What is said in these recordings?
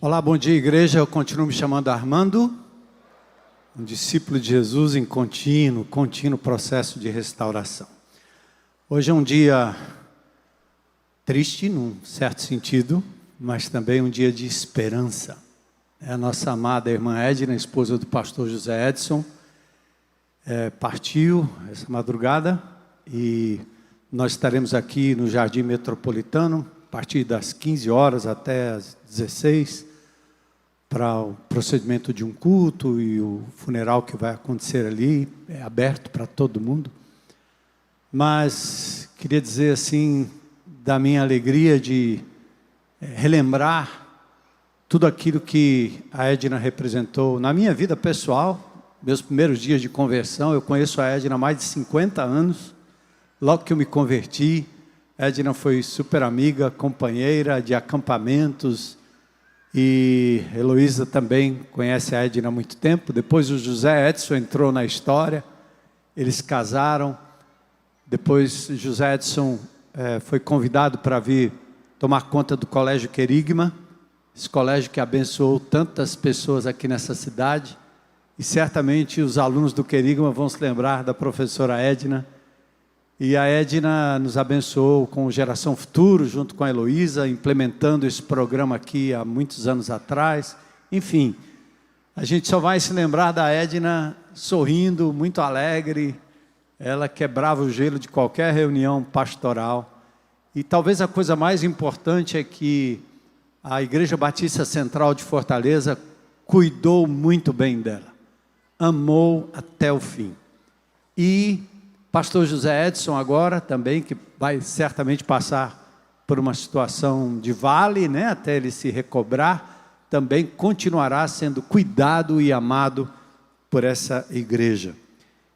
Olá, bom dia, igreja. Eu continuo me chamando Armando, um discípulo de Jesus em contínuo processo de restauração. Hoje é um dia triste, num certo sentido, mas também um dia de esperança. É a nossa amada irmã Edna, esposa do pastor José Edson, partiu essa madrugada e nós estaremos aqui no Jardim Metropolitano, a partir das 15 horas até as 16, para o procedimento de um culto e o funeral que vai acontecer ali, é aberto para todo mundo. Mas queria dizer assim, da minha alegria de relembrar tudo aquilo que a Edna representou na minha vida pessoal, meus primeiros dias de conversão. Eu conheço a Edna há mais de 50 anos, logo que eu me converti. A Edna foi super amiga, companheira de acampamentos, e Heloísa também conhece a Edna há muito tempo. Depois o José Edson entrou na história, eles casaram. Depois José Edson foi convidado para vir tomar conta do Colégio Querigma, esse colégio que abençoou tantas pessoas aqui nessa cidade. E certamente os alunos do Querigma vão se lembrar da professora Edna. E a Edna nos abençoou com o Geração Futuro, junto com a Heloísa, implementando esse programa aqui há muitos anos atrás. Enfim, a gente só vai se lembrar da Edna sorrindo, muito alegre. Ela quebrava o gelo de qualquer reunião pastoral. E talvez a coisa mais importante é que a Igreja Batista Central de Fortaleza cuidou muito bem dela. Amou até o fim. E pastor José Edson agora também, que vai certamente passar por uma situação de vale, né, até ele se recobrar, também continuará sendo cuidado e amado por essa igreja.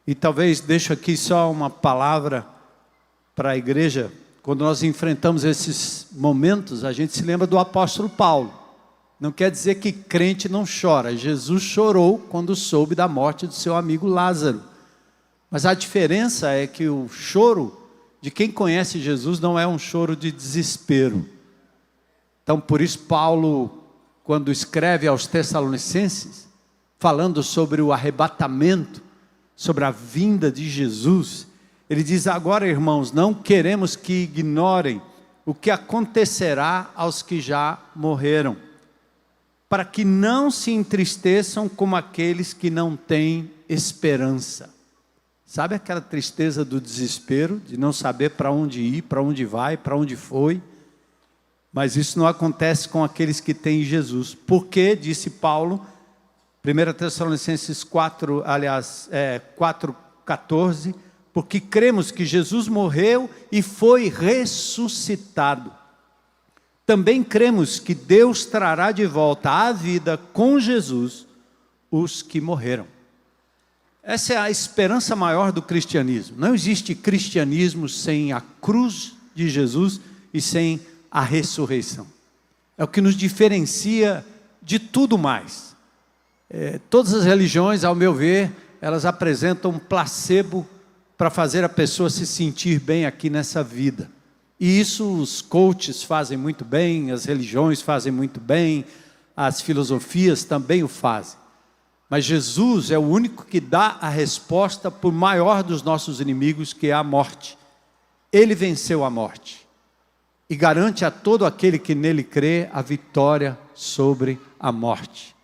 E talvez deixo aqui só uma palavra para a igreja. Quando nós enfrentamos esses momentos, a gente se lembra do apóstolo Paulo. Não quer dizer que crente não chora. Jesus chorou quando soube da morte do seu amigo Lázaro. Mas a diferença é que o choro de quem conhece Jesus não é um choro de desespero. Então, por isso, Paulo, quando escreve aos Tessalonicenses, falando sobre o arrebatamento, sobre a vinda de Jesus, ele diz: agora, irmãos, não queremos que ignorem o que acontecerá aos que já morreram, para que não se entristeçam como aqueles que não têm esperança. Sabe aquela tristeza do desespero, de não saber para onde ir, para onde vai, para onde foi? Mas isso não acontece com aqueles que têm Jesus. Porque, disse Paulo, 1 Tessalonicenses 4,14, porque cremos que Jesus morreu e foi ressuscitado. Também cremos que Deus trará de volta à vida com Jesus os que morreram. Essa é a esperança maior do cristianismo. Não existe cristianismo sem a cruz de Jesus e sem a ressurreição. É o que nos diferencia de tudo mais. Todas as religiões, ao meu ver, elas apresentam um placebo para fazer a pessoa se sentir bem aqui nessa vida. E isso os coaches fazem muito bem, as religiões fazem muito bem, as filosofias também o fazem. Mas Jesus é o único que dá a resposta para o maior dos nossos inimigos, que é a morte. Ele venceu a morte e garante a todo aquele que nele crê a vitória sobre a morte.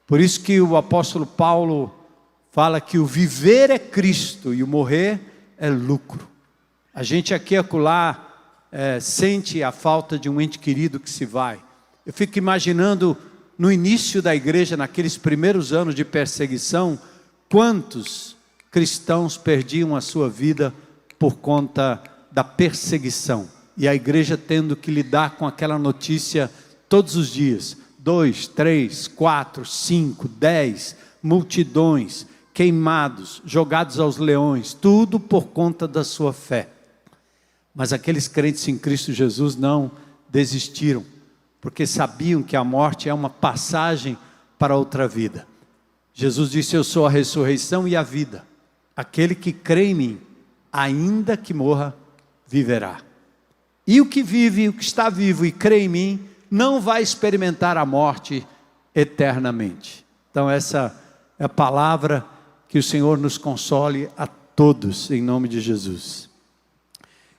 Por isso que o apóstolo Paulo fala que o viver é Cristo e o morrer é lucro. A gente aqui e acolá sente a falta de um ente querido que se vai. Eu fico imaginando no início da igreja, naqueles primeiros anos de perseguição, quantos cristãos perdiam a sua vida por conta da perseguição. E a igreja tendo que lidar com aquela notícia todos os dias. 2, 3, 4, 5, 10, multidões, queimados, jogados aos leões, tudo por conta da sua fé. Mas aqueles crentes em Cristo Jesus não desistiram, porque sabiam que a morte é uma passagem para outra vida. Jesus disse: eu sou a ressurreição e a vida. Aquele que crê em mim, ainda que morra, viverá. E o que vive, o que está vivo e crê em mim, não vai experimentar a morte eternamente. Então essa é a palavra que o Senhor nos console a todos, em nome de Jesus.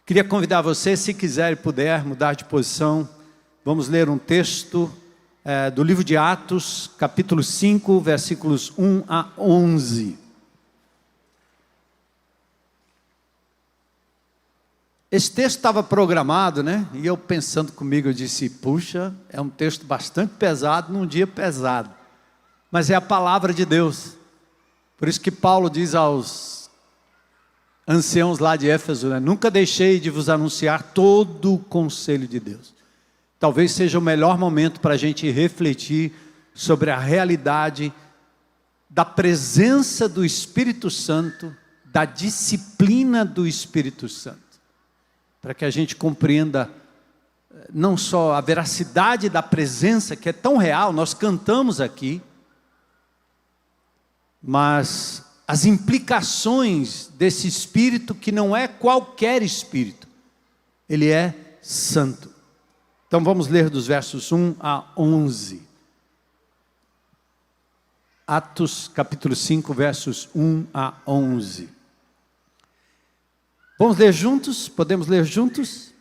Queria convidar você, se quiser e puder, mudar de posição. Vamos ler um texto do livro de Atos, capítulo 5, versículos 1 a 11. Esse texto estava programado, né? E eu pensando comigo, eu disse, puxa, é um texto bastante pesado, num dia pesado. Mas é a palavra de Deus. Por isso que Paulo diz aos anciãos lá de Éfeso, né? Nunca deixei de vos anunciar todo o conselho de Deus. Talvez seja o melhor momento para a gente refletir sobre a realidade da presença do Espírito Santo, da disciplina do Espírito Santo. Para que a gente compreenda não só a veracidade da presença, que é tão real, nós cantamos aqui, mas as implicações desse Espírito, que não é qualquer Espírito, ele é santo. Então vamos ler dos versos 1 a 11. Atos capítulo 5, versos 1 a 11. Vamos ler juntos? Podemos ler juntos?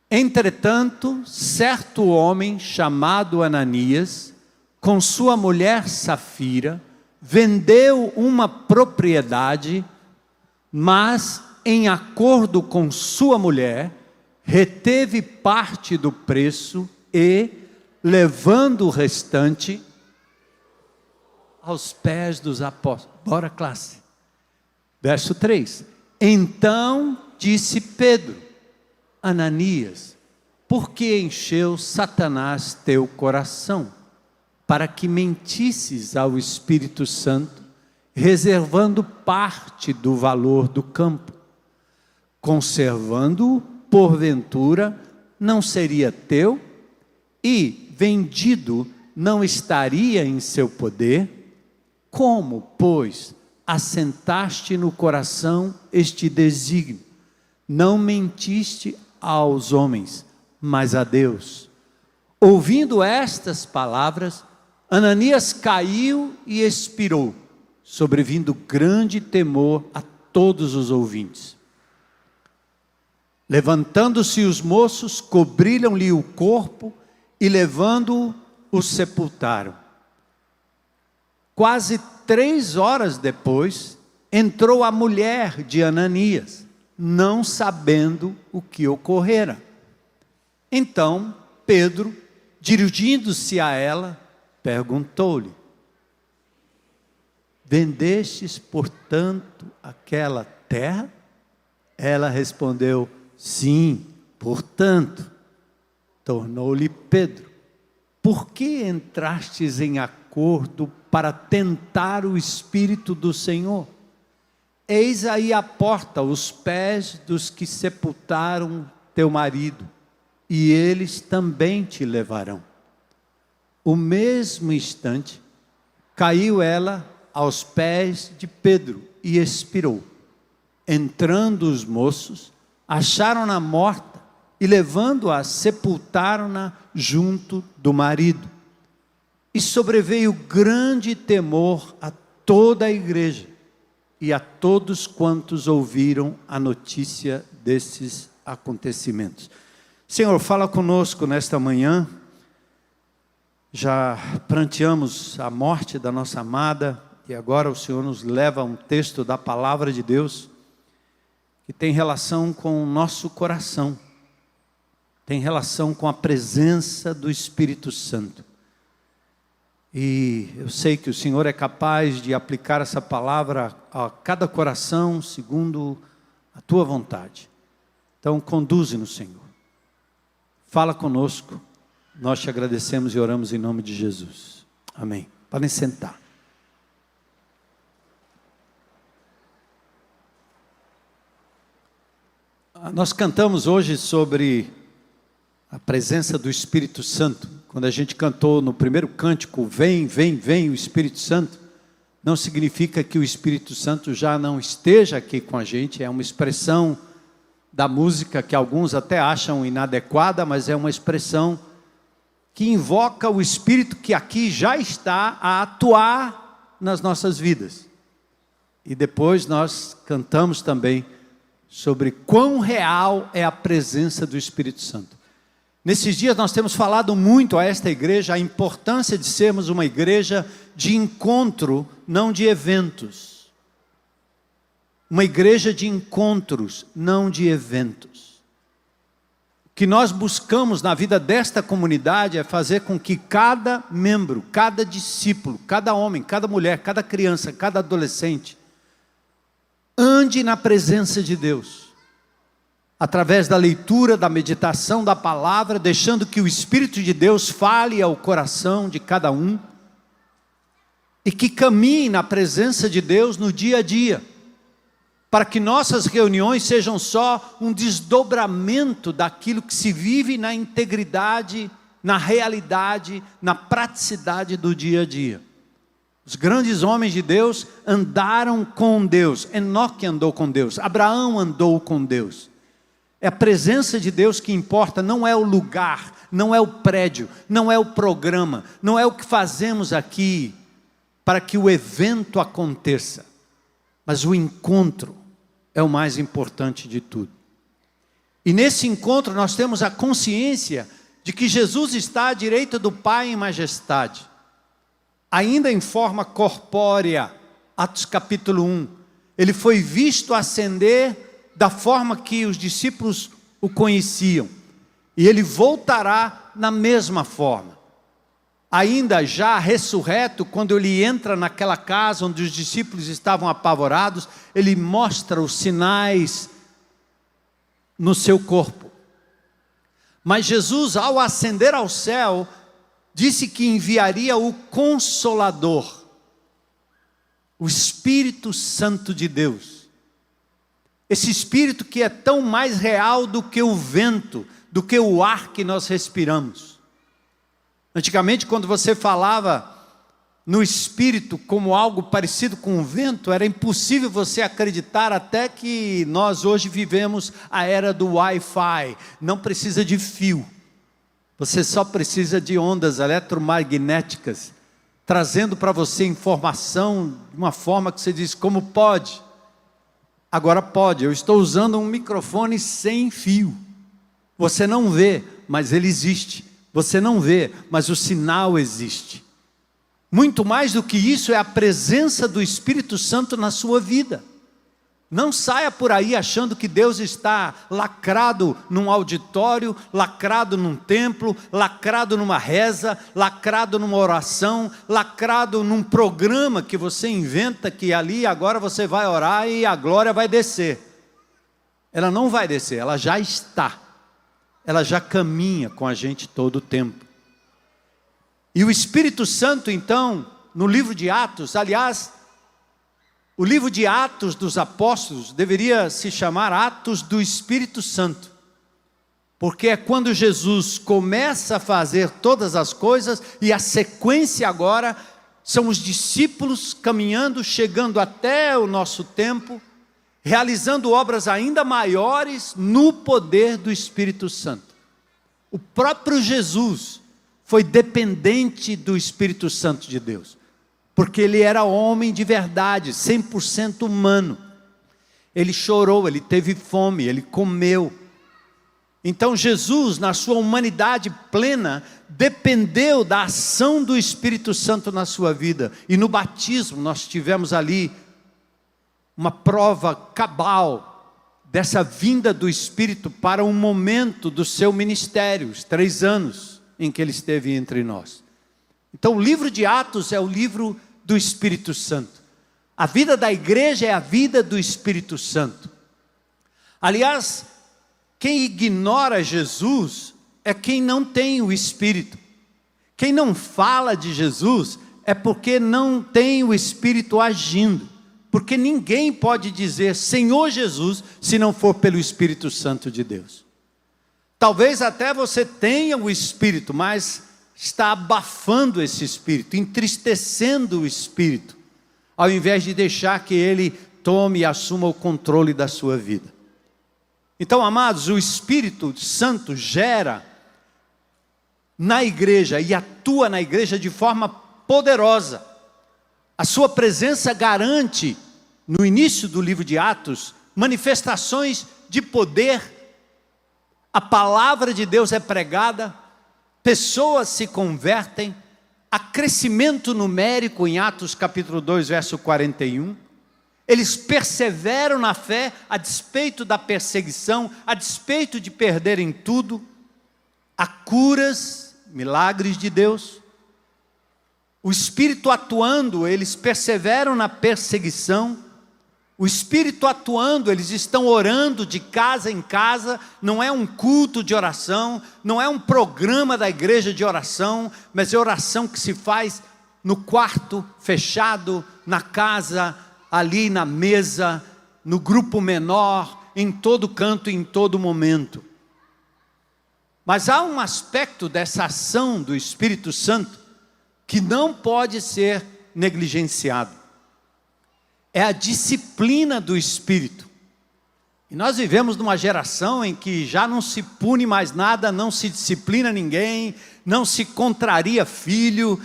Entretanto, certo homem chamado Ananias, com sua mulher Safira, vendeu uma propriedade, mas em acordo com sua mulher, reteve parte do preço e, levando o restante, aos pés dos apóstolos. Bora, classe. Verso 3. Então disse Pedro, Ananias, por que encheu Satanás teu coração, para que mentisses ao Espírito Santo, reservando parte do valor do campo? Conservando-o, porventura, não seria teu? E, vendido, não estaria em seu poder? Como, pois, assentaste no coração este desígnio? Não mentiste aos homens, mas a Deus. Ouvindo estas palavras, Ananias caiu e expirou, sobrevindo grande temor a todos os ouvintes. Levantando-se os moços, cobriram-lhe o corpo e, levando-o, o sepultaram. Quase 3 horas depois, entrou a mulher de Ananias, não sabendo o que ocorrera. Então Pedro, dirigindo-se a ela, perguntou-lhe, vendestes, portanto, aquela terra? Ela respondeu, sim, portanto. Tornou-lhe Pedro, por que entrastes em acordo para tentar o Espírito do Senhor? Eis aí a porta, os pés dos que sepultaram teu marido, e eles também te levarão. O mesmo instante, caiu ela aos pés de Pedro e expirou. Entrando os moços, acharam-na morta e, levando-a, sepultaram-na junto do marido. E sobreveio grande temor a toda a igreja e a todos quantos ouviram a notícia desses acontecimentos. Senhor, fala conosco nesta manhã. Já pranteamos a morte da nossa amada e agora o Senhor nos leva a um texto da palavra de Deus que tem relação com o nosso coração, tem relação com a presença do Espírito Santo. E eu sei que o Senhor é capaz de aplicar essa palavra a cada coração segundo a tua vontade. Então conduze-nos, Senhor. Fala conosco. Nós te agradecemos e oramos em nome de Jesus. Amém. Podem sentar. Nós cantamos hoje sobre a presença do Espírito Santo. Quando a gente cantou no primeiro cântico, vem, vem, vem o Espírito Santo, não significa que o Espírito Santo já não esteja aqui com a gente, é uma expressão da música que alguns até acham inadequada, mas é uma expressão que invoca o Espírito que aqui já está a atuar nas nossas vidas. E depois nós cantamos também sobre quão real é a presença do Espírito Santo. Nesses dias nós temos falado muito a esta igreja a importância de sermos uma igreja de encontro, não de eventos. Uma igreja de encontros, não de eventos. O que nós buscamos na vida desta comunidade é fazer com que cada membro, cada discípulo, cada homem, cada mulher, cada criança, cada adolescente, ande na presença de Deus. Através da leitura, da meditação da palavra, deixando que o Espírito de Deus fale ao coração de cada um, e que caminhe na presença de Deus no dia a dia, para que nossas reuniões sejam só um desdobramento daquilo que se vive na integridade, na realidade, na praticidade do dia a dia. Os grandes homens de Deus andaram com Deus. Enoque andou com Deus, Abraão andou com Deus. É a presença de Deus que importa, não é o lugar, não é o prédio, não é o programa, não é o que fazemos aqui para que o evento aconteça, mas o encontro é o mais importante de tudo. E nesse encontro nós temos a consciência de que Jesus está à direita do Pai em majestade, ainda em forma corpórea. Atos capítulo 1, ele foi visto ascender da forma que os discípulos o conheciam, e ele voltará na mesma forma. Ainda já ressurreto, quando ele entra naquela casa onde os discípulos estavam apavorados, ele mostra os sinais no seu corpo. Mas Jesus, ao ascender ao céu, disse que enviaria o Consolador, o Espírito Santo de Deus. Esse Espírito que é tão mais real do que o vento, do que o ar que nós respiramos. Antigamente, quando você falava no Espírito como algo parecido com o vento, era impossível você acreditar, até que nós hoje vivemos a era do Wi-Fi. Não precisa de fio, você só precisa de ondas eletromagnéticas, trazendo para você informação de uma forma que você diz, como pode? Agora pode. Eu estou usando um microfone sem fio. Você não vê, mas ele existe. Você não vê, mas o sinal existe. Muito mais do que isso é a presença do Espírito Santo na sua vida. Não saia por aí achando que Deus está lacrado num auditório, lacrado num templo, lacrado numa reza, lacrado numa oração, lacrado num programa que você inventa que ali agora você vai orar e a glória vai descer. Ela não vai descer, ela já está. Ela já caminha com a gente todo o tempo. E o Espírito Santo, então, no livro de Atos, aliás, o livro de Atos dos Apóstolos deveria se chamar Atos do Espírito Santo, porque é quando Jesus começa a fazer todas as coisas, e a sequência agora são os discípulos caminhando, chegando até o nosso tempo, realizando obras ainda maiores no poder do Espírito Santo. O próprio Jesus foi dependente do Espírito Santo de Deus, porque ele era homem de verdade, 100% humano. Ele chorou, ele teve fome, ele comeu. Então Jesus, na sua humanidade plena, dependeu da ação do Espírito Santo na sua vida. E no batismo nós tivemos ali uma prova cabal dessa vinda do Espírito para um momento do seu ministério, os 3 anos em que ele esteve entre nós. Então o livro de Atos é o livro do Espírito Santo. A vida da igreja é a vida do Espírito Santo. Aliás, quem ignora Jesus é quem não tem o Espírito. Quem não fala de Jesus é porque não tem o Espírito agindo. Porque ninguém pode dizer Senhor Jesus se não for pelo Espírito Santo de Deus. Talvez até você tenha o Espírito, mas está abafando esse Espírito, entristecendo o Espírito, ao invés de deixar que ele tome e assuma o controle da sua vida. Então, amados, o Espírito Santo gera na igreja e atua na igreja de forma poderosa. A sua presença garante, no início do livro de Atos, manifestações de poder. A palavra de Deus é pregada, pessoas se convertem, há crescimento numérico em Atos capítulo 2, verso 41. Eles perseveram na fé, a despeito da perseguição, a despeito de perderem tudo. Há curas, milagres de Deus. O Espírito atuando, eles perseveram na perseguição. O Espírito atuando, eles estão orando de casa em casa. Não é um culto de oração, não é um programa da igreja de oração, mas é oração que se faz no quarto fechado, na casa, ali na mesa, no grupo menor, em todo canto, em todo momento. Mas há um aspecto dessa ação do Espírito Santo que não pode ser negligenciado. É a disciplina do Espírito. E nós vivemos numa geração em que já não se pune mais nada, não se disciplina ninguém, não se contraria filho,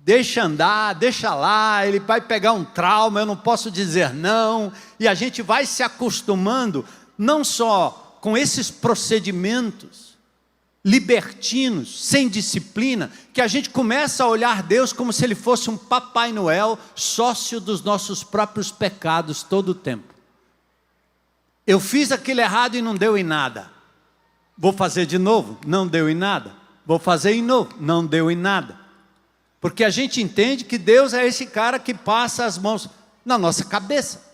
deixa andar, deixa lá, ele vai pegar um trauma, eu não posso dizer não. E a gente vai se acostumando, não só com esses procedimentos libertinos, sem disciplina, que a gente começa a olhar Deus como se Ele fosse um Papai Noel, sócio dos nossos próprios pecados todo o tempo. Eu fiz aquilo errado e não deu em nada. Vou fazer de novo? Não deu em nada. Vou fazer de novo? Não deu em nada. Porque a gente entende que Deus é esse cara que passa as mãos na nossa cabeça.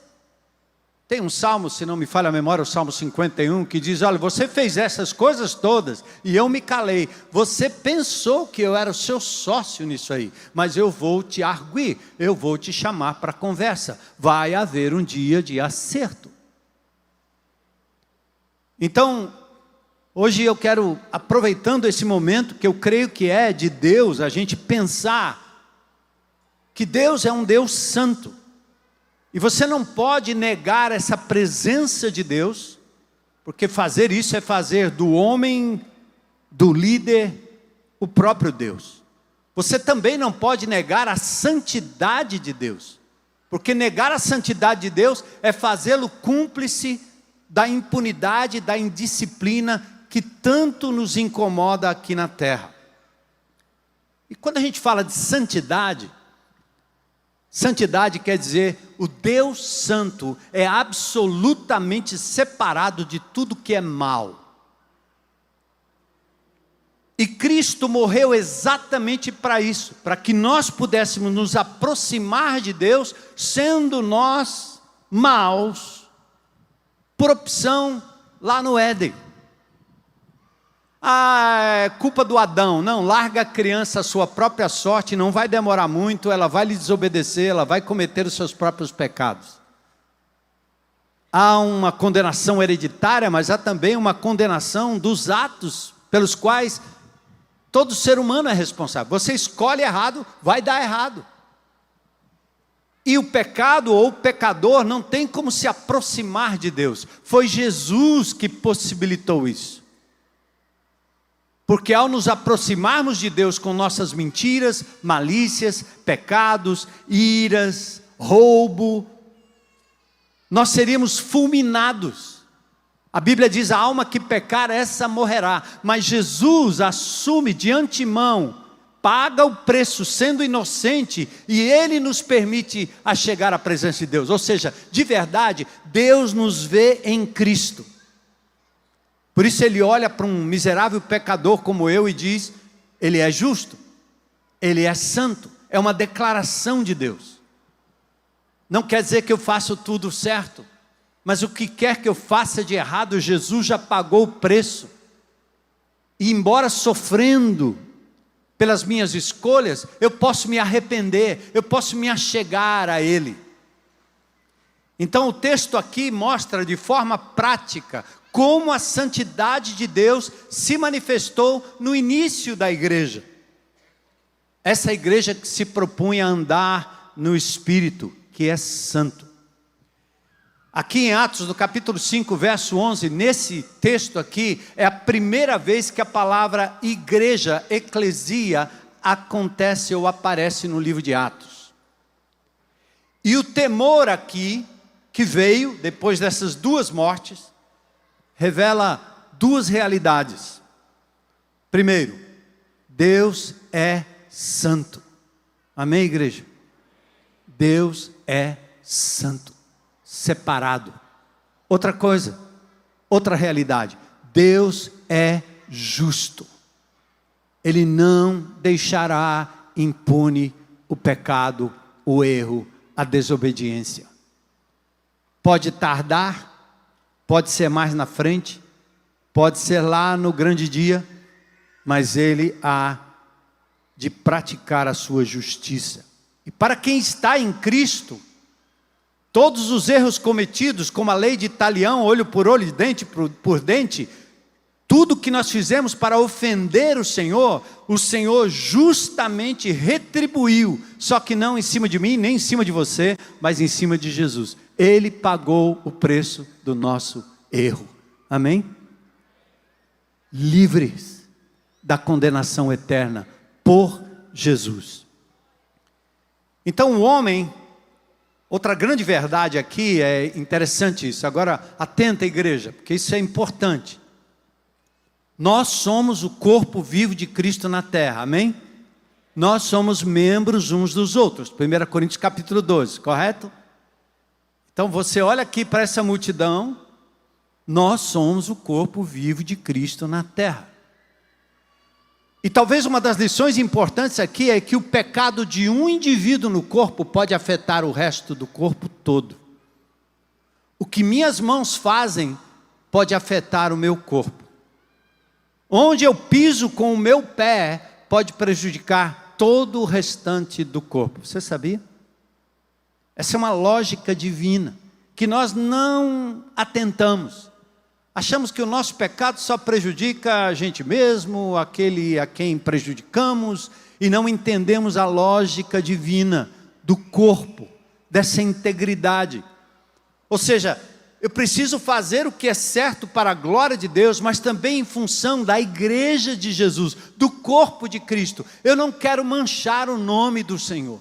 Tem um salmo, se não me falha a memória, o Salmo 51, que diz: olha, você fez essas coisas todas e eu me calei. Você pensou que eu era o seu sócio nisso aí, mas eu vou te arguir, eu vou te chamar para conversa. Vai haver um dia de acerto. Então, hoje eu quero, aproveitando esse momento, que eu creio que é de Deus, a gente pensar que Deus é um Deus santo. E você não pode negar essa presença de Deus, porque fazer isso é fazer do homem, do líder, o próprio Deus. Você também não pode negar a santidade de Deus, porque negar a santidade de Deus é fazê-lo cúmplice da impunidade, da indisciplina que tanto nos incomoda aqui na terra. E quando a gente fala de santidade, santidade quer dizer o Deus santo é absolutamente separado de tudo que é mal. E Cristo morreu exatamente para isso, para que nós pudéssemos nos aproximar de Deus, sendo nós maus, por opção lá no Éden. É culpa do Adão. Não, larga a criança à sua própria sorte, não vai demorar muito, ela vai lhe desobedecer, ela vai cometer os seus próprios pecados. Há uma condenação hereditária, mas há também uma condenação dos atos pelos quais todo ser humano é responsável. Você escolhe errado, vai dar errado. E o pecado ou o pecador não tem como se aproximar de Deus. Foi Jesus que possibilitou isso. Porque ao nos aproximarmos de Deus com nossas mentiras, malícias, pecados, iras, roubo, nós seríamos fulminados. A Bíblia diz: a alma que pecar, essa morrerá. Mas Jesus assume de antemão, paga o preço sendo inocente, e Ele nos permite a chegar à presença de Deus. Ou seja, de verdade, Deus nos vê em Cristo. Por isso Ele olha para um miserável pecador como eu e diz: Ele é justo, Ele é santo. É uma declaração de Deus. Não quer dizer que eu faço tudo certo, mas o que quer que eu faça de errado, Jesus já pagou o preço. E embora sofrendo pelas minhas escolhas, eu posso me arrepender, eu posso me achegar a Ele. Então o texto aqui mostra de forma prática como a santidade de Deus se manifestou no início da igreja. Essa igreja que se propunha a andar no Espírito, que é santo. Aqui em Atos, no capítulo 5, verso 11, nesse texto aqui, é a primeira vez que a palavra igreja, eclesia, acontece ou aparece no livro de Atos. E o temor aqui, que veio depois dessas duas mortes, revela duas realidades. Primeiro, Deus é santo. Amém, igreja? Deus é santo, separado. Outra coisa, outra realidade, Deus é justo. Ele não deixará impune o pecado, o erro, a desobediência. Pode tardar, pode ser mais na frente, pode ser lá no grande dia, mas Ele há de praticar a sua justiça. E para quem está em Cristo, todos os erros cometidos, como a lei de talião, olho por olho, dente por dente, tudo que nós fizemos para ofender o Senhor justamente retribuiu, só que não em cima de mim, nem em cima de você, mas em cima de Jesus. Ele pagou o preço do nosso erro. Amém? Livres da condenação eterna por Jesus. Então o homem, outra grande verdade aqui, é interessante isso. Agora atenta, igreja, porque isso é importante. Nós somos o corpo vivo de Cristo na terra, amém? Nós somos membros uns dos outros. 1 Coríntios capítulo 12, correto? Então você olha aqui para essa multidão, nós somos o corpo vivo de Cristo na terra. E talvez uma das lições importantes aqui é que o pecado de um indivíduo no corpo pode afetar o resto do corpo todo. O que minhas mãos fazem pode afetar o meu corpo. Onde eu piso com o meu pé pode prejudicar todo o restante do corpo. Você sabia? Essa é uma lógica divina que nós não atentamos. Achamos que o nosso pecado só prejudica a gente mesmo, aquele a quem prejudicamos, e não entendemos a lógica divina do corpo, dessa integridade. Ou seja, eu preciso fazer o que é certo para a glória de Deus, mas também em função da igreja de Jesus, do corpo de Cristo. Eu não quero manchar o nome do Senhor.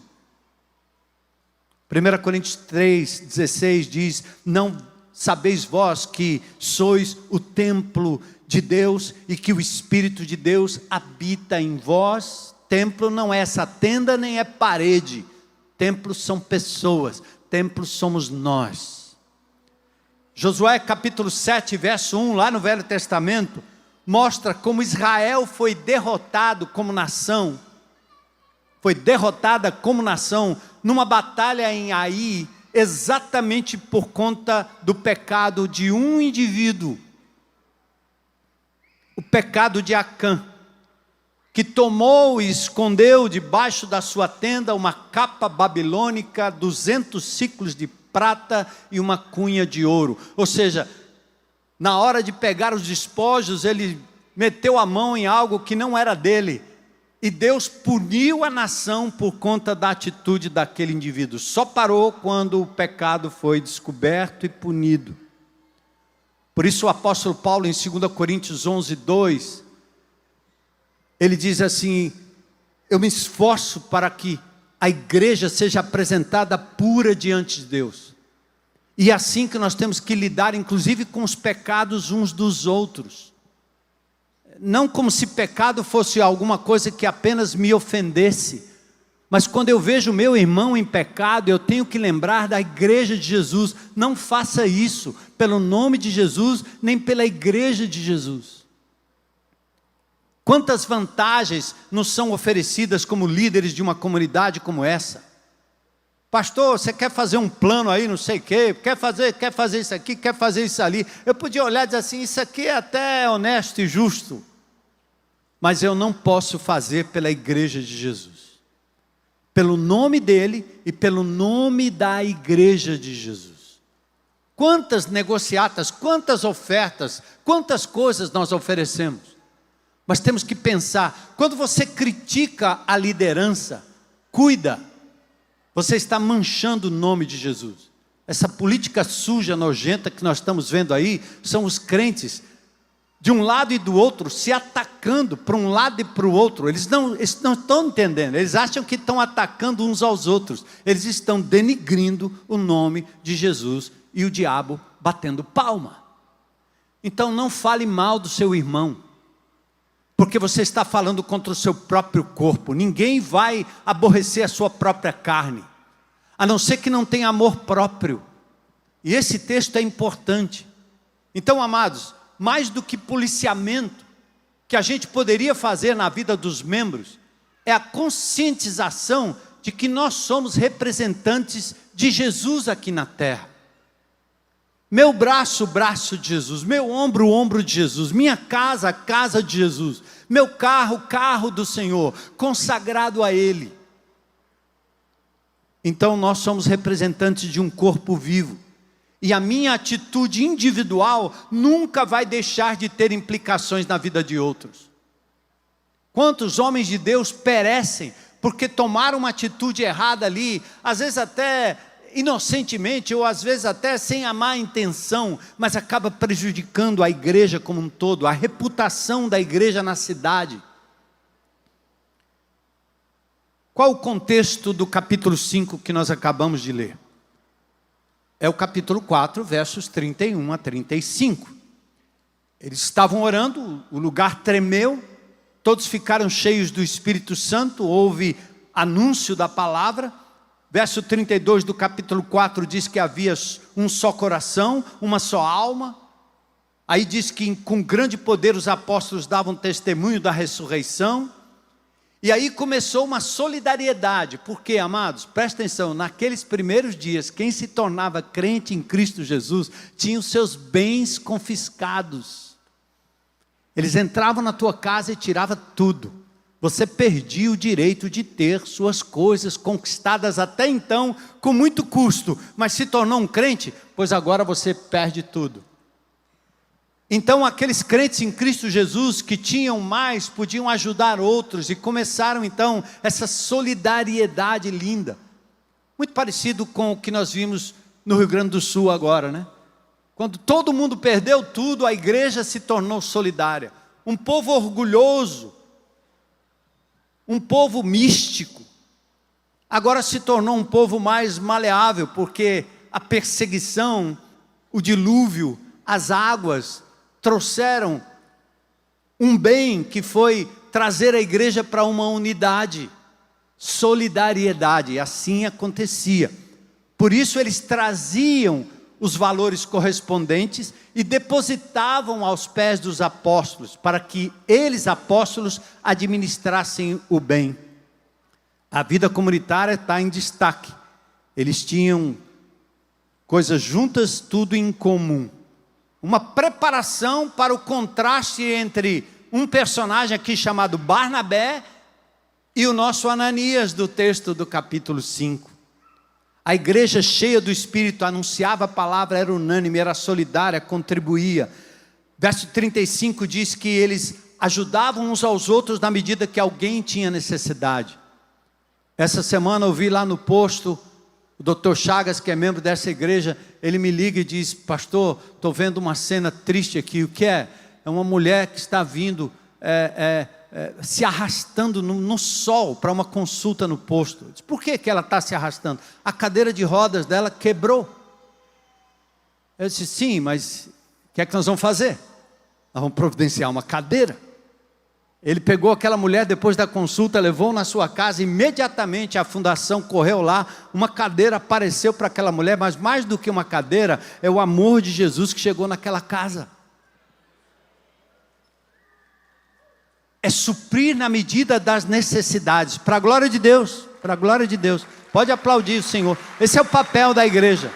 1 Coríntios 3,16 diz: não sabeis vós que sois o templo de Deus e que o Espírito de Deus habita em vós? Templo não é essa tenda nem é parede. Templos são pessoas, templos somos nós. Josué capítulo 7, verso 1, lá no Velho Testamento, mostra como Israel foi derrotado como nação. Foi derrotada como nação numa batalha em Ai, exatamente por conta do pecado de um indivíduo. O pecado de Acã, que tomou e escondeu debaixo da sua tenda uma capa babilônica, 200 ciclos de prata e uma cunha de ouro. Ou seja, na hora de pegar os despojos, ele meteu a mão em algo que não era dele. E Deus puniu a nação por conta da atitude daquele indivíduo. Só parou quando o pecado foi descoberto e punido. Por isso o apóstolo Paulo, em 2 Coríntios 11, 2, ele diz assim: eu me esforço para que a igreja seja apresentada pura diante de Deus. E é assim que nós temos que lidar, inclusive com os pecados uns dos outros. Não como se pecado fosse alguma coisa que apenas me ofendesse, mas quando eu vejo meu irmão em pecado, eu tenho que lembrar da igreja de Jesus. Não faça isso pelo nome de Jesus, nem pela igreja de Jesus. Quantas vantagens nos são oferecidas como líderes de uma comunidade como essa? Pastor, você quer fazer um plano aí, não sei o quê, quer fazer isso aqui, quer fazer isso ali. Eu podia olhar e dizer assim: isso aqui é até honesto e justo. Mas eu não posso fazer pela igreja de Jesus. Pelo nome dele e pelo nome da igreja de Jesus. Quantas negociatas, quantas ofertas, quantas coisas nós oferecemos. Mas temos que pensar, quando você critica a liderança, cuida. Você está manchando o nome de Jesus. Essa política suja, nojenta que nós estamos vendo aí, são os crentes de um lado e do outro se atacando para um lado e para o outro. Eles não estão entendendo, eles acham que estão atacando uns aos outros. Eles estão denigrindo o nome de Jesus e o diabo batendo palma. Então não fale mal do seu irmão, porque você está falando contra o seu próprio corpo. Ninguém vai aborrecer a sua própria carne, a não ser que não tenha amor próprio. E esse texto é importante. Então, amados, mais do que policiamento que a gente poderia fazer na vida dos membros, é a conscientização de que nós somos representantes de Jesus aqui na terra. Meu braço, o braço de Jesus. Meu ombro, o ombro de Jesus. Minha casa, a casa de Jesus. Meu carro, o carro do Senhor, consagrado a Ele. Então nós somos representantes de um corpo vivo. E a minha atitude individual nunca vai deixar de ter implicações na vida de outros. Quantos homens de Deus perecem porque tomaram uma atitude errada ali, às vezes até inocentemente, ou às vezes até sem a má intenção, mas acaba prejudicando a igreja como um todo, a reputação da igreja na cidade. Qual o contexto do capítulo 5 que nós acabamos de ler? É o capítulo 4, versos 31 a 35. Eles estavam orando, o lugar tremeu, todos ficaram cheios do Espírito Santo, houve anúncio da palavra. Verso 32 do capítulo 4 diz que havia um só coração, uma só alma. Aí diz que com grande poder os apóstolos davam testemunho da ressurreição. E aí começou uma solidariedade, porque, amados, presta atenção, naqueles primeiros dias, quem se tornava crente em Cristo Jesus, tinha os seus bens confiscados. Eles entravam na tua casa e tiravam tudo. Você perdia o direito de ter suas coisas conquistadas até então, com muito custo, mas se tornou um crente, pois agora você perde tudo. Então aqueles crentes em Cristo Jesus que tinham mais, podiam ajudar outros, e começaram então essa solidariedade linda, muito parecido com o que nós vimos no Rio Grande do Sul agora, né? Quando todo mundo perdeu tudo, a igreja se tornou solidária. Um povo orgulhoso, um povo místico, agora se tornou um povo mais maleável, porque a perseguição, o dilúvio, as águas, trouxeram um bem que foi trazer a igreja para uma unidade, solidariedade, e assim acontecia. Por isso eles traziam os valores correspondentes e depositavam aos pés dos apóstolos, para que eles, apóstolos, administrassem o bem. A vida comunitária está em destaque. Eles tinham coisas juntas, tudo em comum. Uma preparação para o contraste entre um personagem aqui chamado Barnabé e o nosso Ananias do texto do capítulo 5. A igreja cheia do Espírito anunciava a palavra, era unânime, era solidária, contribuía. Verso 35 diz que eles ajudavam uns aos outros na medida que alguém tinha necessidade. Essa semana eu vi lá no posto, o Dr. Chagas, que é membro dessa igreja, ele me liga e diz: pastor, estou vendo uma cena triste aqui. O que é? É uma mulher que está vindo se arrastando no sol para uma consulta no posto. Eu disse: por que ela está se arrastando? A cadeira de rodas dela quebrou. Eu disse: sim, mas o que é que nós vamos fazer? Nós vamos providenciar uma cadeira. Ele pegou aquela mulher depois da consulta, levou na sua casa, imediatamente a fundação correu lá, uma cadeira apareceu para aquela mulher, mas mais do que uma cadeira, é o amor de Jesus que chegou naquela casa. É suprir na medida das necessidades, para a glória de Deus, para a glória de Deus. Pode aplaudir o Senhor, esse é o papel da igreja.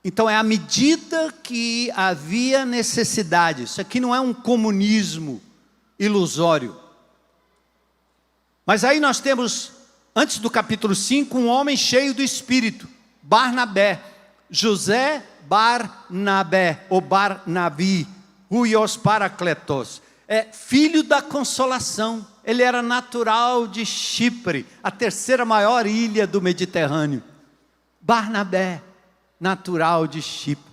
Então é à medida que havia necessidade. Isso aqui não é um comunismo ilusório. Mas aí nós temos, antes do capítulo 5, um homem cheio do Espírito, Barnabé, José Barnabé, ou Barnabi, Huios Paracletos. filho da consolação. Ele era natural de Chipre, a terceira maior ilha do Mediterrâneo. Barnabé, natural de Chipre.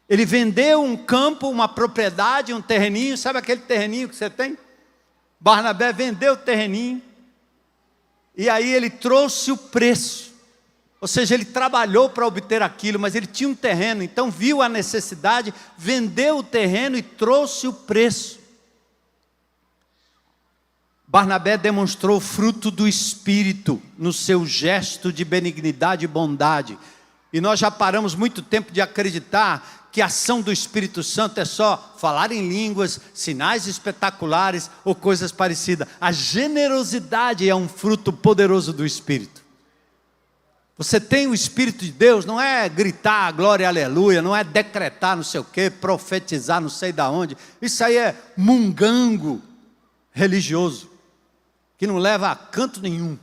Ele vendeu um campo, uma propriedade, um terreninho. Sabe aquele terreninho que você tem? Barnabé vendeu o terreninho. E aí ele trouxe o preço. Ou seja, ele trabalhou para obter aquilo, mas ele tinha um terreno. Então viu a necessidade, vendeu o terreno e trouxe o preço. Barnabé demonstrou o fruto do Espírito no seu gesto de benignidade e bondade. E nós já paramos muito tempo de acreditar que a ação do Espírito Santo é só falar em línguas, sinais espetaculares ou coisas parecidas. A generosidade é um fruto poderoso do Espírito. Você tem o Espírito de Deus, não é gritar glória, aleluia, não é decretar não sei o quê, profetizar não sei da onde. Isso aí é mungango religioso, que não leva a canto nenhum.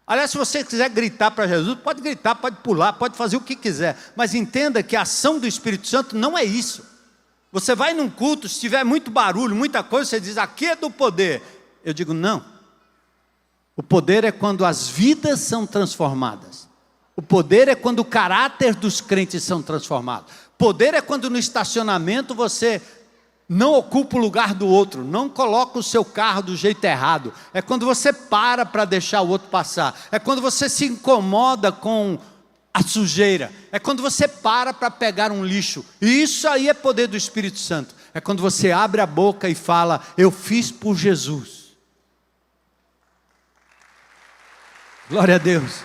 Aliás, se você quiser gritar para Jesus, pode gritar, pode pular, pode fazer o que quiser. Mas entenda que a ação do Espírito Santo não é isso. Você vai num culto, se tiver muito barulho, muita coisa, você diz, aqui é do poder. Eu digo, não. O poder é quando as vidas são transformadas. O poder é quando o caráter dos crentes são transformados. Poder é quando no estacionamento você não ocupa o lugar do outro, não coloca o seu carro do jeito errado. É quando você para deixar o outro passar. É quando você se incomoda com a sujeira. É quando você para pegar um lixo. E isso aí é poder do Espírito Santo. É quando você abre a boca e fala, eu fiz por Jesus. Glória a Deus.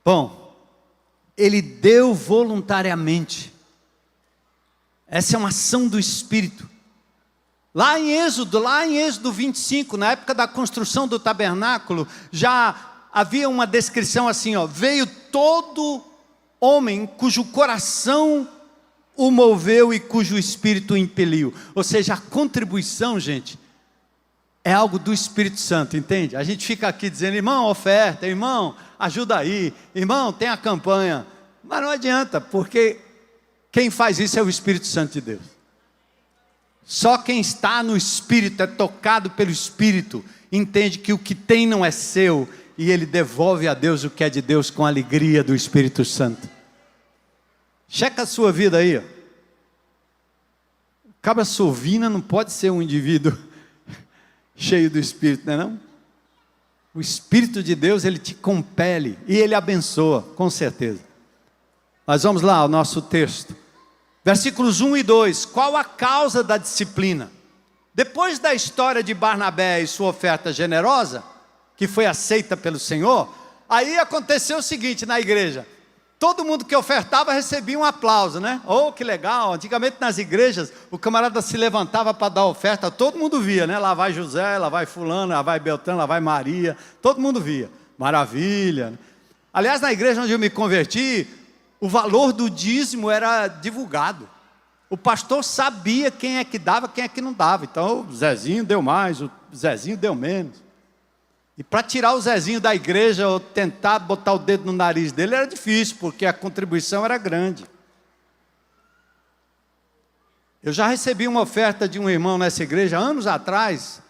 Bom, ele deu voluntariamente. Essa é uma ação do Espírito. Lá em Êxodo 25, na época da construção do tabernáculo, já havia uma descrição assim, veio todo homem cujo coração o moveu e cujo espírito o impeliu. Ou seja, a contribuição, gente, é algo do Espírito Santo, entende? A gente fica aqui dizendo, irmão, oferta, irmão, ajuda aí, irmão, tem a campanha. Mas não adianta, porque quem faz isso é o Espírito Santo de Deus. Só quem está no Espírito, é tocado pelo Espírito, entende que o que tem não é seu, e ele devolve a Deus o que é de Deus com a alegria do Espírito Santo. Checa a sua vida aí. O cabra sovina não pode ser um indivíduo cheio do Espírito, não é não? O Espírito de Deus, ele te compele e ele abençoa, com certeza. Mas vamos lá ao nosso texto. Versículos 1 e 2. Qual a causa da disciplina? Depois da história de Barnabé e sua oferta generosa, que foi aceita pelo Senhor, aí aconteceu o seguinte na igreja. Todo mundo que ofertava recebia um aplauso, né? Oh, que legal! Antigamente nas igrejas, o camarada se levantava para dar oferta, todo mundo via, né? Lá vai José, lá vai fulano, lá vai Beltrano, lá vai Maria, todo mundo via. Maravilha! Aliás, na igreja onde eu me converti, o valor do dízimo era divulgado. O pastor sabia quem é que dava, quem é que não dava. Então, o Zezinho deu mais, o Zezinho deu menos. E para tirar o Zezinho da igreja ou tentar botar o dedo no nariz dele era difícil, porque a contribuição era grande. Eu já recebi uma oferta de um irmão nessa igreja anos atrás,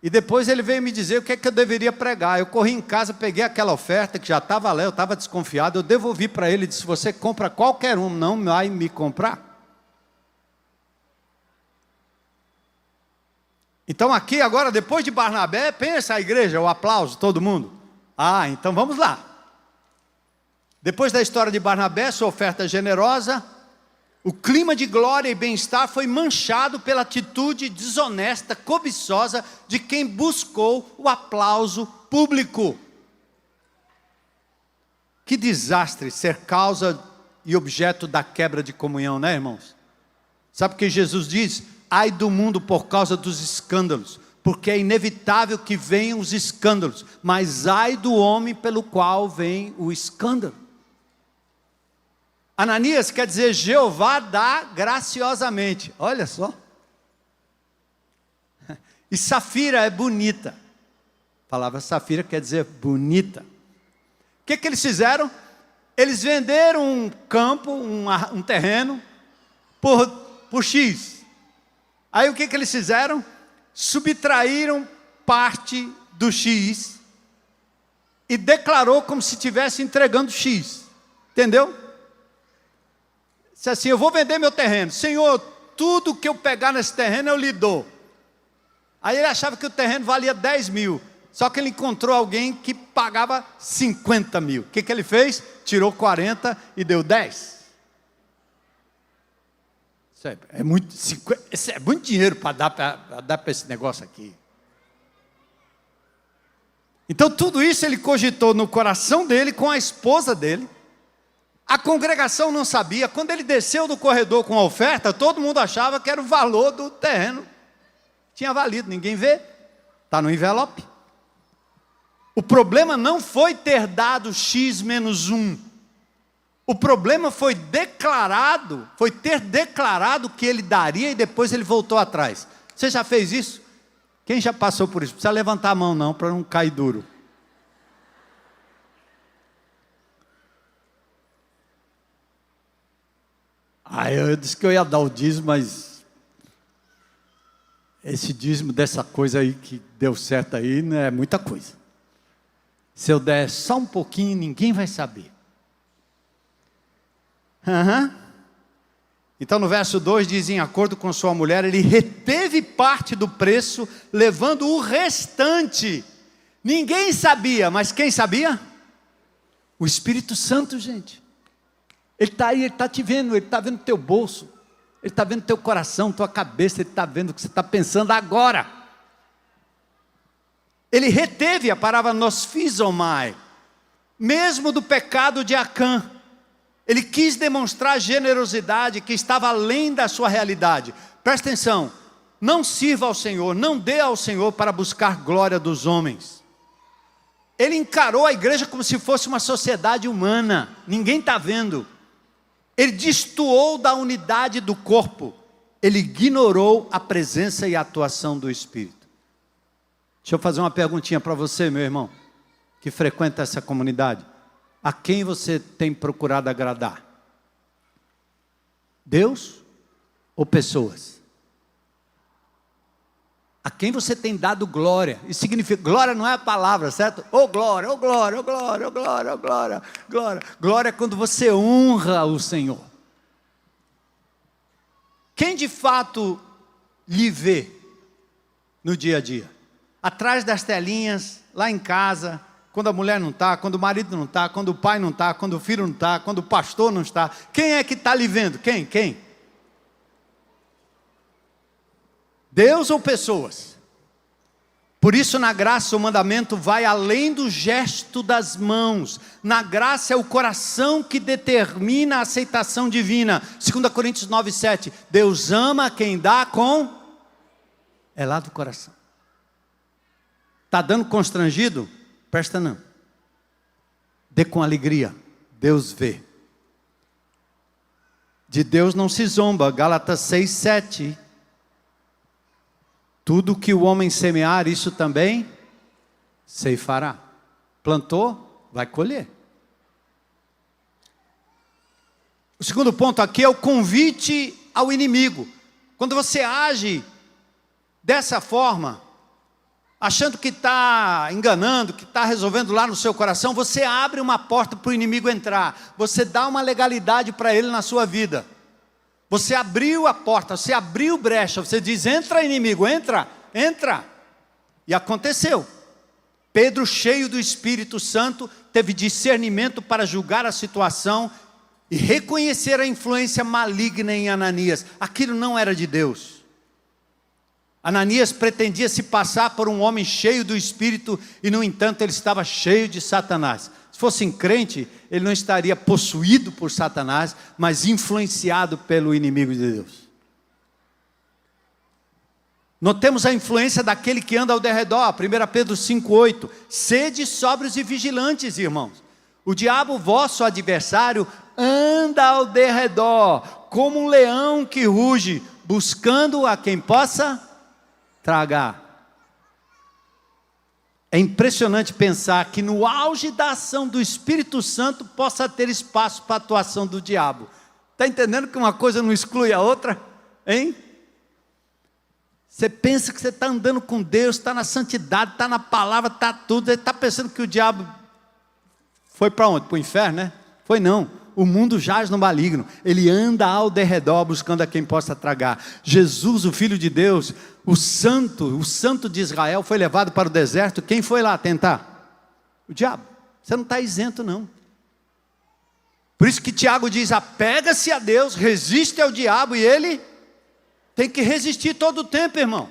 e depois ele veio me dizer o que é que eu deveria pregar. Eu corri em casa, peguei aquela oferta que já estava lá, eu estava desconfiado, eu devolvi para ele e disse, você compra qualquer um, não vai me comprar? Então aqui agora, depois de Barnabé, pensa a igreja, o aplauso, todo mundo. Ah, então vamos lá. Depois da história de Barnabé, sua oferta generosa, o clima de glória e bem-estar foi manchado pela atitude desonesta, cobiçosa, de quem buscou o aplauso público. Que desastre ser causa e objeto da quebra de comunhão, né, irmãos? Sabe o que Jesus diz? Ai do mundo por causa dos escândalos, porque é inevitável que venham os escândalos, mas ai do homem pelo qual vem o escândalo. Ananias quer dizer Jeová dá graciosamente, olha só. E Safira é bonita, a palavra Safira quer dizer bonita. O que eles fizeram? Eles venderam um campo, um terreno, por X. Aí o que eles fizeram? Subtraíram parte do X e declarou como se estivesse entregando X. Entendeu? Disse assim, eu vou vender meu terreno. Senhor, tudo que eu pegar nesse terreno eu lhe dou. Aí ele achava que o terreno valia 10 mil. Só que ele encontrou alguém que pagava 50 mil. O que ele fez? Tirou 40 e deu 10. Isso é muito dinheiro para dar para esse negócio aqui. Então tudo isso ele cogitou no coração dele com a esposa dele. A congregação não sabia. Quando ele desceu do corredor com a oferta, todo mundo achava que era o valor do terreno. Tinha valido, ninguém vê. Está no envelope. O problema não foi ter dado X menos 1. O problema foi ter declarado que ele daria e depois ele voltou atrás. Você já fez isso? Quem já passou por isso? Não precisa levantar a mão não, para não cair duro. Eu disse que eu ia dar o dízimo, mas esse dízimo dessa coisa aí que deu certo aí não é muita coisa. Se eu der só um pouquinho, ninguém vai saber. Então no verso 2 diz, em acordo com sua mulher, ele reteve parte do preço, levando o restante. Ninguém sabia, mas quem sabia? O Espírito Santo, gente. Ele está aí, ele está te vendo, ele está vendo teu bolso, ele está vendo teu coração, tua cabeça, ele está vendo o que você está pensando agora. Ele reteve a palavra nosfizomai, mesmo do pecado de Acã. Ele quis demonstrar generosidade que estava além da sua realidade. Presta atenção, não sirva ao Senhor, não dê ao Senhor para buscar glória dos homens. Ele encarou a igreja como se fosse uma sociedade humana, ninguém está vendo. Ele destoou da unidade do corpo, ele ignorou a presença e a atuação do Espírito. Deixa eu fazer uma perguntinha para você, meu irmão, que frequenta essa comunidade. A quem você tem procurado agradar? Deus ou pessoas? A quem você tem dado glória? Isso significa, glória não é a palavra, certo? Oh glória, oh glória, oh glória, oh glória, oh glória, glória. Glória é quando você honra o Senhor. Quem de fato lhe vê no dia a dia? Atrás das telinhas, lá em casa, quando a mulher não está, quando o marido não está, quando o pai não está, quando o filho não está, quando o pastor não está. Quem é que está lhe vendo? Quem? Deus ou pessoas? Por isso na graça o mandamento vai além do gesto das mãos. Na graça é o coração que determina a aceitação divina. 2 Coríntios 9:7. Deus ama quem dá com... É lá do coração. Está dando constrangido? Presta não. Dê com alegria. Deus vê. De Deus não se zomba. Gálatas 6:7. Tudo que o homem semear, isso também ceifará. Plantou, vai colher. O segundo ponto aqui é o convite ao inimigo. Quando você age dessa forma, achando que está enganando, que está resolvendo lá no seu coração, você abre uma porta para o inimigo entrar. Você dá uma legalidade para ele na sua vida. Você abriu a porta, você abriu brecha, você diz, entra inimigo, entra. E aconteceu. Pedro, cheio do Espírito Santo, teve discernimento para julgar a situação e reconhecer a influência maligna em Ananias. Aquilo não era de Deus. Ananias pretendia se passar por um homem cheio do Espírito e, no entanto, ele estava cheio de Satanás. Se fosse crente, ele não estaria possuído por Satanás, mas influenciado pelo inimigo de Deus. Notemos a influência daquele que anda ao derredor. 1 Pedro 5:8. Sede sóbrios e vigilantes, irmãos. O diabo, vosso adversário, anda ao derredor, como um leão que ruge, buscando a quem possa tragar. É impressionante pensar que no auge da ação do Espírito Santo possa ter espaço para a atuação do diabo. Está entendendo que uma coisa não exclui a outra? Hein? Você pensa que você está andando com Deus, está na santidade, está na palavra, está tudo. Você está pensando que o diabo foi para onde? Para o inferno, né? Foi não. O mundo jaz no maligno. Ele anda ao derredor buscando a quem possa tragar. Jesus, o Filho de Deus, o santo de Israel, foi levado para o deserto. Quem foi lá tentar? O diabo. Você não está isento não. Por isso que Tiago diz, apega-se a Deus, resiste ao diabo, e ele tem que resistir todo o tempo, irmão.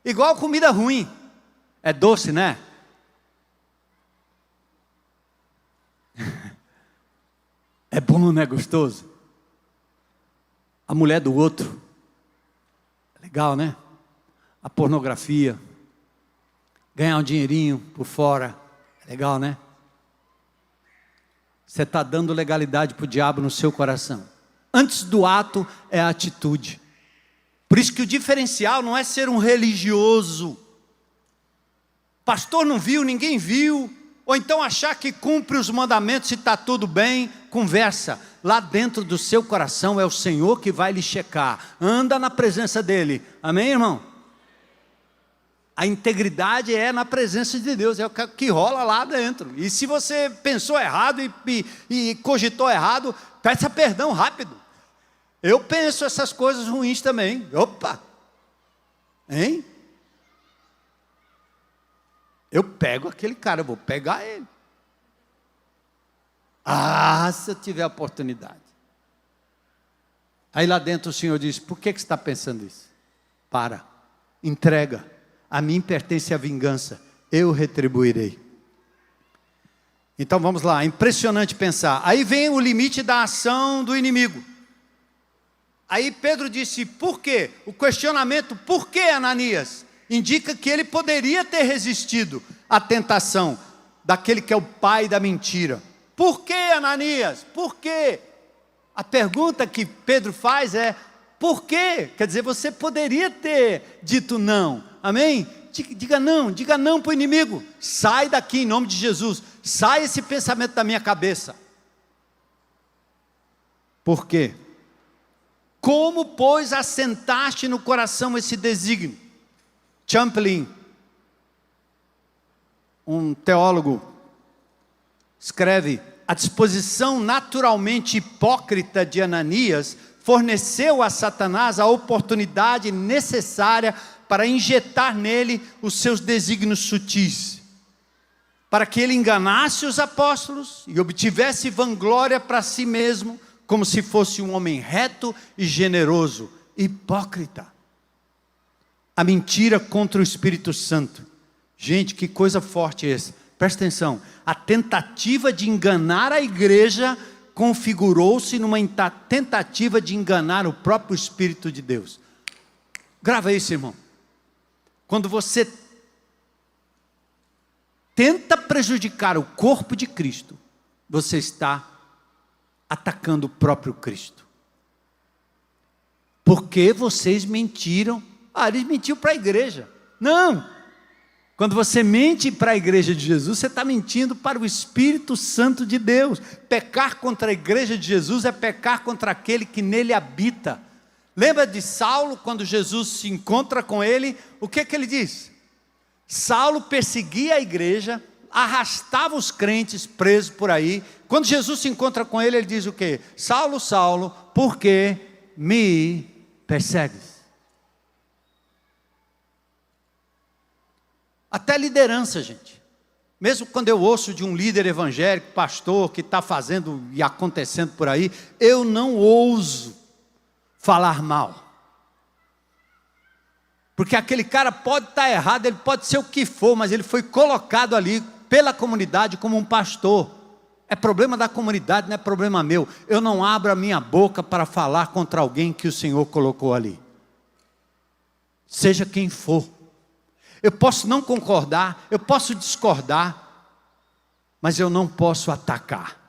Igual comida ruim. É doce, né? É bom, não é gostoso? A mulher do outro. Legal, né? A pornografia. Ganhar um dinheirinho por fora. Legal, né? Você está dando legalidade para o diabo no seu coração. Antes do ato é a atitude. Por isso que o diferencial não é ser um religioso. Pastor não viu, ninguém viu. Ou então achar que cumpre os mandamentos e está tudo bem. Conversa. Lá dentro do seu coração é o Senhor que vai lhe checar. Anda na presença dEle. Amém, irmão? A integridade é na presença de Deus, é o que rola lá dentro. E se você pensou errado e cogitou errado, peça perdão rápido. Eu penso essas coisas ruins também. Opa! Hein? Eu pego aquele cara, eu vou pegar ele. Ah, se eu tiver a oportunidade. Aí lá dentro o Senhor diz, por que você está pensando isso? Para, entrega. A mim pertence a vingança, eu retribuirei. Então vamos lá, é impressionante pensar. Aí vem o limite da ação do inimigo. Aí Pedro disse, por quê? O questionamento, por que Ananias? Indica que ele poderia ter resistido à tentação daquele que é o pai da mentira. Por que Ananias? Por quê? A pergunta que Pedro faz é, por quê? Quer dizer, você poderia ter dito não. Amém? Diga não para o inimigo. Sai daqui em nome de Jesus. Sai esse pensamento da minha cabeça. Por quê? Como, pois, assentaste no coração esse desígnio? Champlin, um teólogo, escreve, a disposição naturalmente hipócrita de Ananias forneceu a Satanás a oportunidade necessária para injetar nele os seus desígnios sutis, para que ele enganasse os apóstolos e obtivesse vanglória para si mesmo, como se fosse um homem reto e generoso, hipócrita. A mentira contra o Espírito Santo. Gente, que coisa forte é essa. Presta atenção, a tentativa de enganar a igreja configurou-se numa tentativa de enganar o próprio Espírito de Deus. Grava isso, irmão. Quando você tenta prejudicar o corpo de Cristo, você está atacando o próprio Cristo. Porque vocês mentiram. Eles mentiram para a igreja. Não! Quando você mente para a igreja de Jesus, você está mentindo para o Espírito Santo de Deus. Pecar contra a igreja de Jesus é pecar contra aquele que nele habita. Lembra de Saulo, quando Jesus se encontra com ele, o que ele diz? Saulo perseguia a igreja, arrastava os crentes presos por aí. Quando Jesus se encontra com ele, ele diz o quê? Saulo, Saulo, por que me persegues? Até liderança, gente. Mesmo quando eu ouço de um líder evangélico, pastor, que está fazendo e acontecendo por aí, eu não ouso falar mal. Porque aquele cara pode estar errado, ele pode ser o que for, mas ele foi colocado ali pela comunidade como um pastor. É problema da comunidade, não é problema meu. Eu não abro a minha boca para falar contra alguém que o Senhor colocou ali. Seja quem for. Eu posso não concordar, eu posso discordar, mas eu não posso atacar.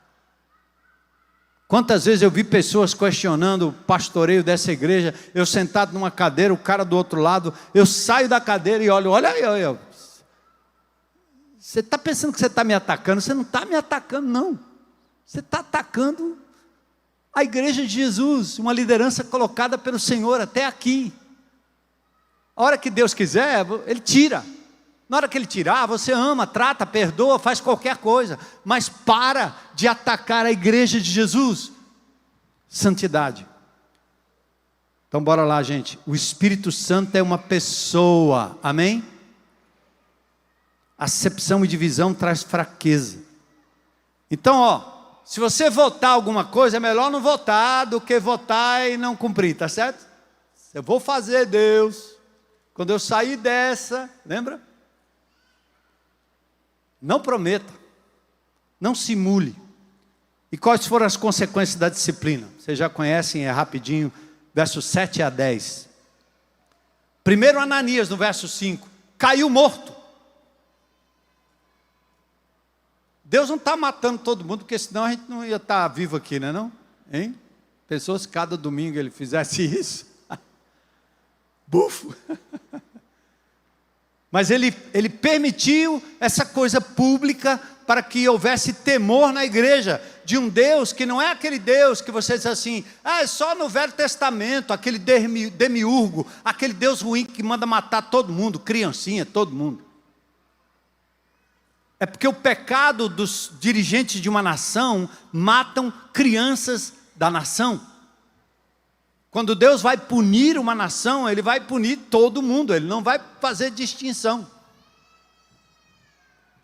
Quantas vezes eu vi pessoas questionando o pastoreio dessa igreja, eu sentado numa cadeira, o cara do outro lado, eu saio da cadeira e olho, olha aí, Você está pensando que você está me atacando? Você não está me atacando, não. Você está atacando a igreja de Jesus, uma liderança colocada pelo Senhor até aqui. A hora que Deus quiser, Ele tira. Na hora que Ele tirar, você ama, trata, perdoa, faz qualquer coisa. Mas para de atacar a igreja de Jesus. Santidade. Então bora lá, gente. O Espírito Santo é uma pessoa. Amém? Acepção e divisão traz fraqueza. Então, se você votar alguma coisa, é melhor não votar do que votar e não cumprir, tá certo? Eu vou fazer, Deus. Quando eu sair dessa, lembra? Não prometa. Não simule. E quais foram as consequências da disciplina? Vocês já conhecem, é rapidinho, versos 7 a 10. Primeiro Ananias, no verso 5, caiu morto. Deus não está matando todo mundo, porque senão a gente não ia estar vivo aqui, né, não? Hein? Pensou se cada domingo ele fizesse isso? Bufo! Mas ele permitiu essa coisa pública para que houvesse temor na igreja de um Deus que não é aquele Deus que você diz assim, é só no Velho Testamento, aquele demiurgo, aquele Deus ruim que manda matar todo mundo, criancinha, todo mundo. É porque o pecado dos dirigentes de uma nação matam crianças da nação. Quando Deus vai punir uma nação, Ele vai punir todo mundo, Ele não vai fazer distinção.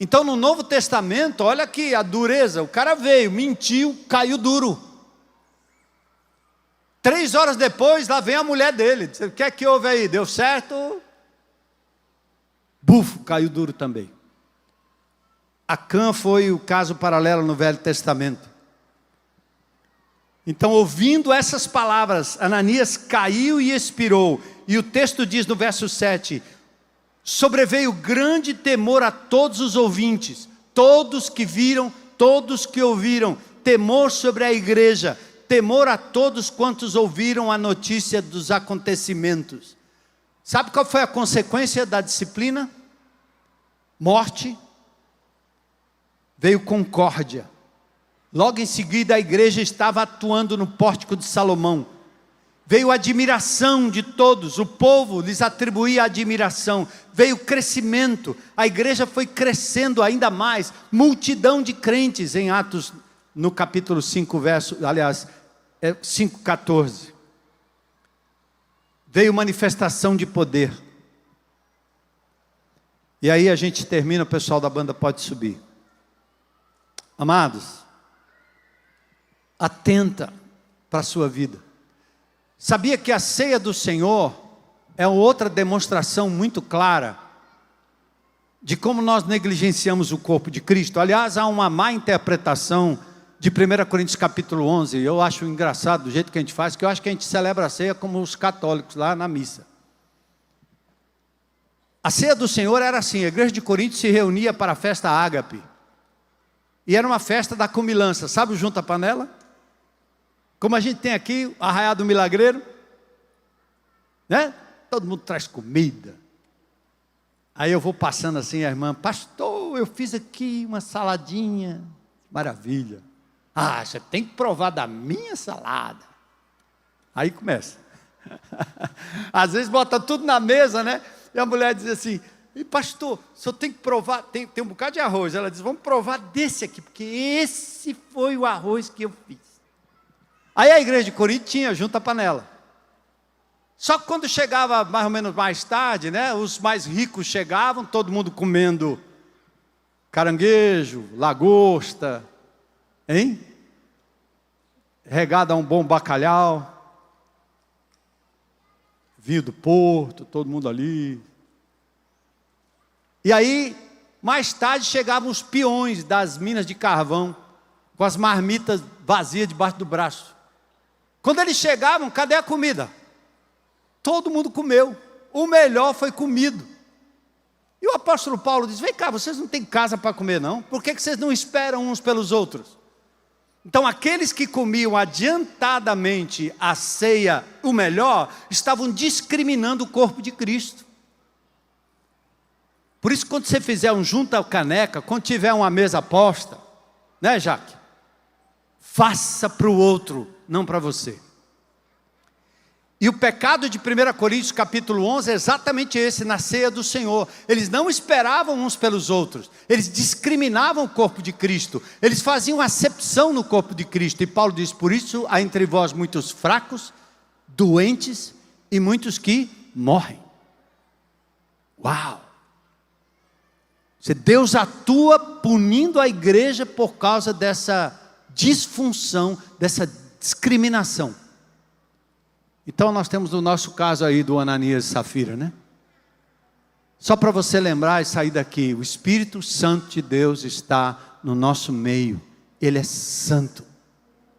Então no Novo Testamento, olha aqui a dureza, o cara veio, mentiu, caiu duro. 3 horas depois, lá vem a mulher dele, o que é que houve aí? Deu certo? Bufo, caiu duro também. Acã foi o caso paralelo no Velho Testamento. Então, ouvindo essas palavras, Ananias caiu e expirou. E o texto diz no verso 7, sobreveio grande temor a todos os ouvintes, todos que viram, todos que ouviram, temor sobre a igreja, temor a todos quantos ouviram a notícia dos acontecimentos. Sabe qual foi a consequência da disciplina? Morte. Veio concórdia. Logo em seguida a igreja estava atuando no pórtico de Salomão. Veio admiração de todos, o povo lhes atribuía admiração. Veio crescimento, a igreja foi crescendo ainda mais. Multidão de crentes em Atos, no capítulo 5, 5:14. Veio manifestação de poder. E aí a gente termina, o pessoal da banda pode subir. Amados, atenta para a sua vida. Sabia que a ceia do Senhor é outra demonstração muito clara de como nós negligenciamos o corpo de Cristo? Aliás, há uma má interpretação de 1 Coríntios capítulo 11. Eu acho engraçado do jeito que a gente faz, que eu acho que a gente celebra a ceia como os católicos lá na missa. A ceia do Senhor era assim, a igreja de Corinto se reunia para a festa ágape. E era uma festa da comilança, sabe o junta-panela? Como a gente tem aqui, o Arraial do Milagreiro, né? Todo mundo traz comida. Aí eu vou passando assim, a irmã, pastor, eu fiz aqui uma saladinha, maravilha. Ah, você tem que provar da minha salada. Aí começa. Às vezes bota tudo na mesa, né? E a mulher diz assim, e pastor, o senhor tem que provar, tem um bocado de arroz. Ela diz, vamos provar desse aqui, porque esse foi o arroz que eu fiz. Aí a igreja de Corinto tinha junto a panela. Só que quando chegava mais ou menos mais tarde, né, os mais ricos chegavam, todo mundo comendo caranguejo, lagosta, hein? Regado a um bom bacalhau, vinho do Porto, todo mundo ali. E aí, mais tarde, chegavam os peões das minas de carvão, com as marmitas vazias debaixo do braço. Quando eles chegavam, cadê a comida? Todo mundo comeu, o melhor foi comido. E o apóstolo Paulo diz, vem cá, vocês não têm casa para comer não? Por que vocês não esperam uns pelos outros? Então aqueles que comiam adiantadamente a ceia, o melhor, estavam discriminando o corpo de Cristo. Por isso, quando você fizer um junta caneca, quando tiver uma mesa posta, né, Jaque? Faça para o outro, não para você. E o pecado de 1 Coríntios capítulo 11 é exatamente esse, na ceia do Senhor. Eles não esperavam uns pelos outros, eles discriminavam o corpo de Cristo, eles faziam acepção no corpo de Cristo. E Paulo diz, por isso há entre vós muitos fracos, doentes e muitos que morrem. Uau! Deus atua punindo a igreja por causa dessa disfunção, dessa discriminação. Então nós temos o nosso caso aí do Ananias e Safira, né? Só para você lembrar e sair daqui, o Espírito Santo de Deus está no nosso meio, Ele é santo,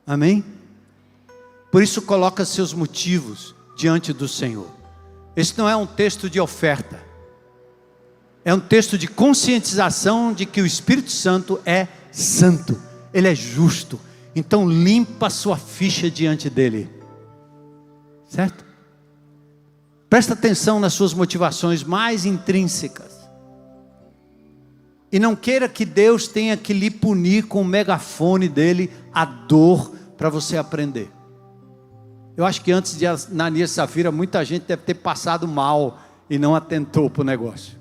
amém? Por isso coloca seus motivos diante do Senhor. Esse não é um texto de oferta, é um texto de conscientização de que o Espírito Santo é santo, Ele é justo, então limpa a sua ficha diante dEle. Certo? Presta atenção nas suas motivações mais intrínsecas. E não queira que Deus tenha que lhe punir com o megafone dele a dor para você aprender. Eu acho que antes de Ananias e Safira, muita gente deve ter passado mal e não atentou para o negócio.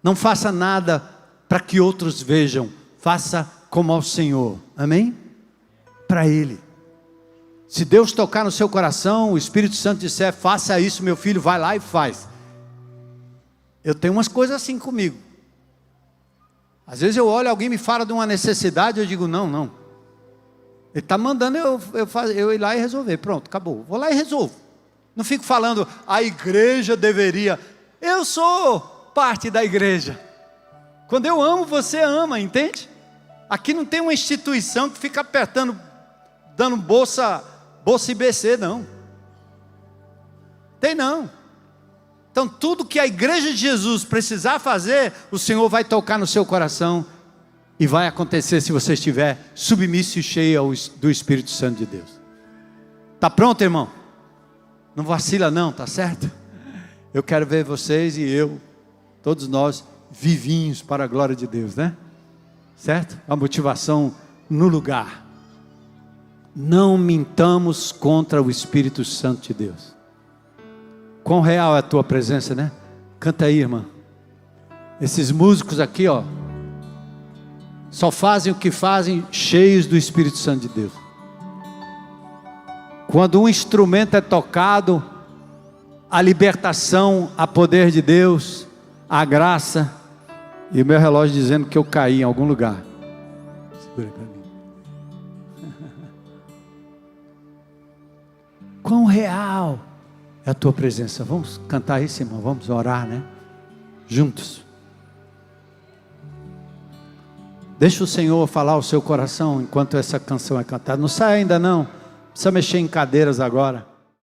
Não faça nada para que outros vejam, faça como ao Senhor, amém? Para Ele. Se Deus tocar no seu coração, o Espírito Santo disser, faça isso meu filho, vai lá e faz. Eu tenho umas coisas assim comigo. Às vezes eu olho, alguém me fala de uma necessidade, eu digo, não. Ele está mandando eu ir lá e resolver, pronto, acabou. Vou lá e resolvo. Não fico falando, a igreja deveria. Eu sou parte da igreja. Quando eu amo, você ama, entende? Aqui não tem uma instituição que fica apertando, dando bolsa IBC, não. Tem não. Então tudo que a igreja de Jesus precisar fazer, o Senhor vai tocar no seu coração e vai acontecer se você estiver submisso e cheio do Espírito Santo de Deus. Está pronto, irmão? Não vacila não, tá certo? Eu quero ver vocês e eu, todos nós, vivinhos para a glória de Deus, né? Certo? A motivação no lugar. Não mintamos contra o Espírito Santo de Deus. Quão real é a tua presença, né? Canta aí, irmã. Esses músicos aqui, ó, só fazem o que fazem cheios do Espírito Santo de Deus. Quando um instrumento é tocado, a libertação, a poder de Deus, a graça, e o meu relógio dizendo que eu caí em algum lugar. Segura para mim. Quão real é a tua presença. Vamos cantar isso, irmão, vamos orar, né? Juntos. Deixa o Senhor falar ao seu coração enquanto essa canção é cantada. Não sai ainda não, precisa mexer em cadeiras agora.